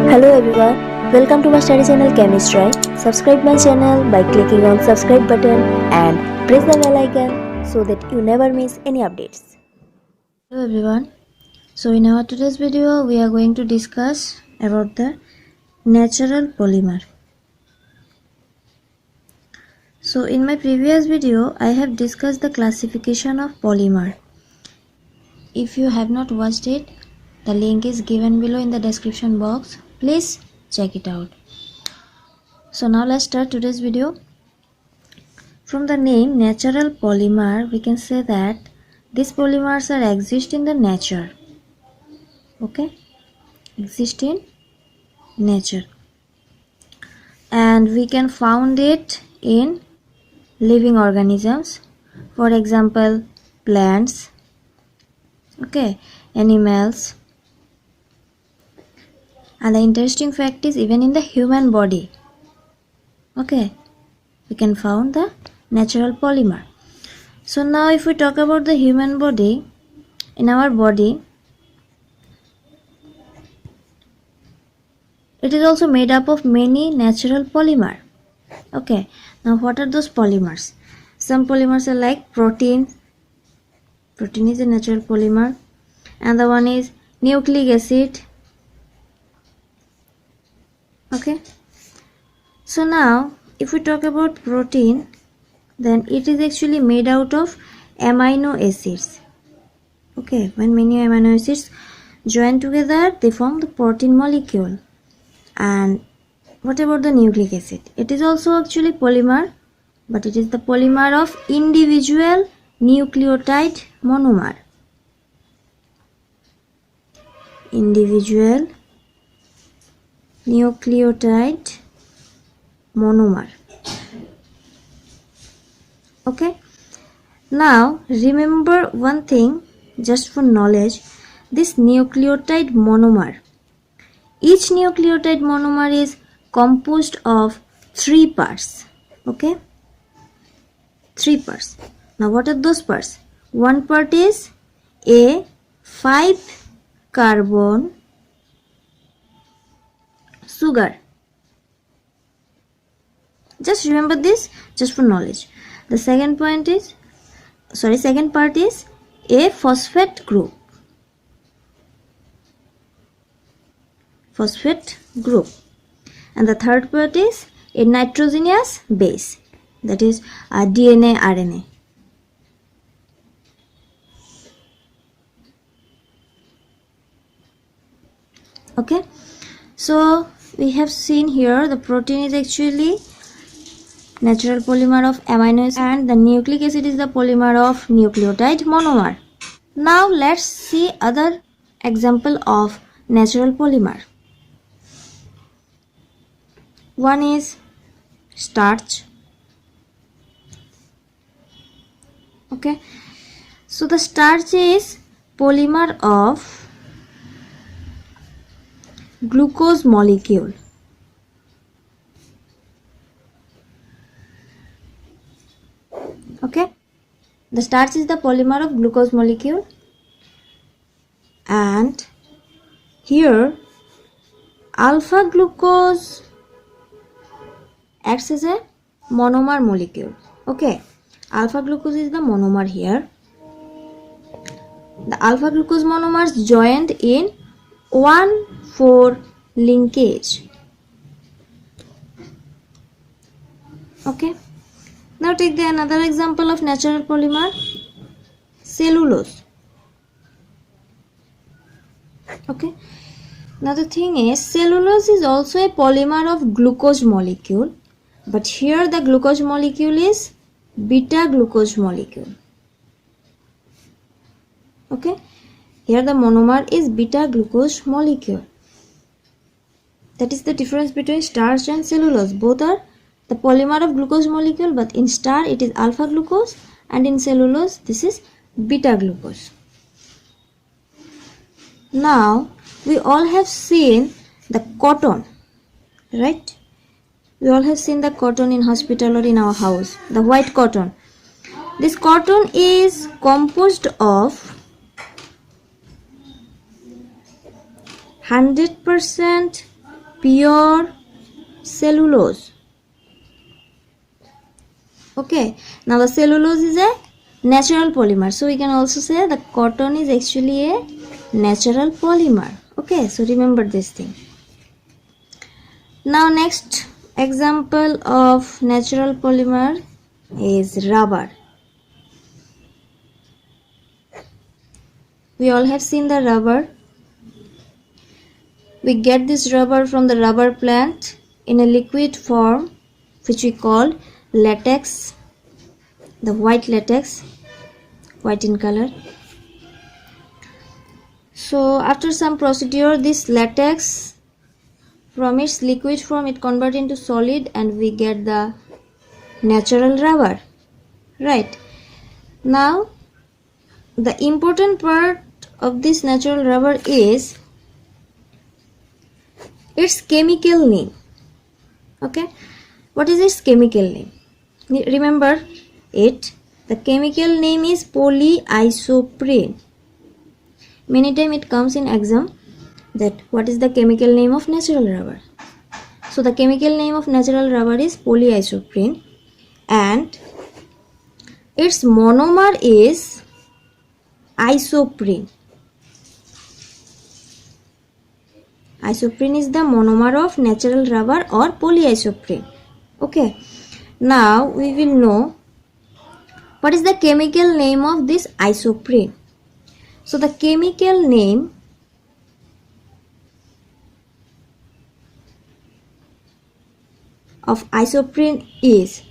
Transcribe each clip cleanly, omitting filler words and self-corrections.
Hello everyone, welcome to my study channel Chemistry. Subscribe my channel by clicking on subscribe button and press the bell icon so that you never miss any updates. Hello everyone. So in our today's video we are going to discuss about the natural polymer. So in my previous video I have discussed the classification of polymer. If you have not watched it, the link is given below in the description box. Please check it out. So now let's start today's video. From the name natural polymer, we can say that these polymers are exist in the nature. Okay, exist in nature, and we can found it in living organisms, for example plants, okay, animals, and the interesting fact is even in the human body, okay, we can found the natural polymer. So now if we talk about the human body, in our body it is also made up of many natural polymer. Okay, now what are those polymers? Some polymers are like protein. Protein is a natural polymer. And the one is nucleic acid. Okay, so now if we talk about protein, then it is actually made out of amino acids. Okay, when many amino acids join together, they form the protein molecule. And what about the nucleic acid? It is also actually polymer, but it is the polymer of individual nucleotide monomer. Individual nucleotide monomer. Okay, now remember one thing just for knowledge, this nucleotide monomer, each nucleotide monomer is composed of 3 parts. Okay, 3 parts. Now what are those parts? One part is a 5 carbon sugar. Just remember this just for knowledge. The second part is a phosphate group. And the third part is a nitrogenous base, that is DNA, RNA. Okay, so we have seen here the protein is actually natural polymer of amino acid and the nucleic acid is the polymer of nucleotide monomer. Now let's see other example of natural polymer. One is starch. Okay, so the starch is polymer of glucose molecule. Okay, the starch is the polymer of glucose molecule, and here alpha glucose acts as a monomer molecule. Okay, alpha glucose is the monomer here. The alpha glucose monomers joined in 1,4 linkage. Okay, now take another example of natural polymer, cellulose. Okay, now the thing is, cellulose is also a polymer of glucose molecule, but here the glucose molecule is beta glucose molecule. Okay, here the monomer is beta glucose molecule. That is the difference between starch and cellulose. Both are the polymer of glucose molecule, but in starch it is alpha glucose and in cellulose this is beta glucose. Now we all have seen the cotton, right? We all have seen the cotton in hospital or in our house, the white cotton. This cotton is composed of 100% pure cellulose. Okay, now the cellulose is a natural polymer, so we can also say the cotton is actually a natural polymer. Okay, so remember this thing. Now next example of natural polymer is rubber. We all have seen the rubber. We get this rubber from the rubber plant in a liquid form, which we call latex, the white latex, white in color. So after some procedure, this latex from its liquid form it converts into solid and we get the natural rubber, right? Now the important part of this natural rubber is its chemical name. Okay, what is its chemical name? Remember it, the chemical name is polyisoprene. Many times it comes in exam that what is the chemical name of natural rubber. So the chemical name of natural rubber is polyisoprene and its monomer is isoprene. Isoprene is the monomer of natural rubber or polyisoprene. Okay, now we will know what is the chemical name of this isoprene. So the chemical name of isoprene is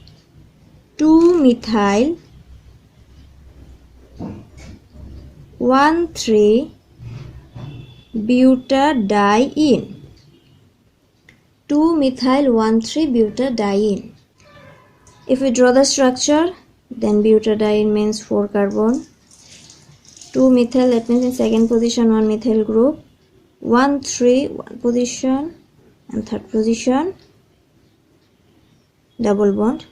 2-methyl 1,3-butadiene. 2-methyl 1,3-butadiene. If we draw the structure, then butadiene means 4 carbon. 2-methyl, that means in second position 1 methyl group. 1,3 one position and third position double bond.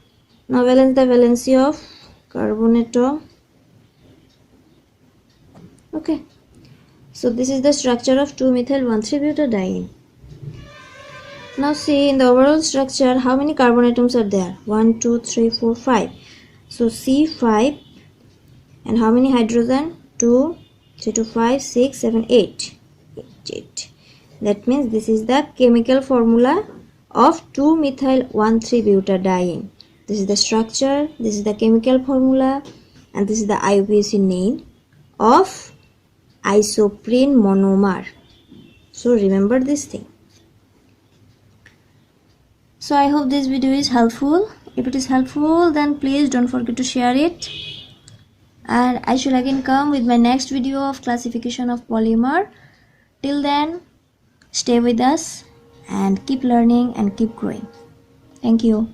Now valence, the valency of carbon atom. Okay, so this is the structure of 2-methyl 1,3-butadiene. Now see in the overall structure how many carbon atoms are there? 1, 2, 3, 4, 5. So C5 and how many hydrogen? 2, 3 to 5, 6, 7, 8. 8. That means this is the chemical formula of 2-methyl 1,3-butadiene. This is the structure, this is the chemical formula, and this is the IUPAC name of isoprene monomer. So remember this thing. So I hope this video is helpful. If it is helpful, then please don't forget to share it. And I shall again come with my next video of classification of polymer. Till then, stay with us and keep learning and keep growing. Thank you.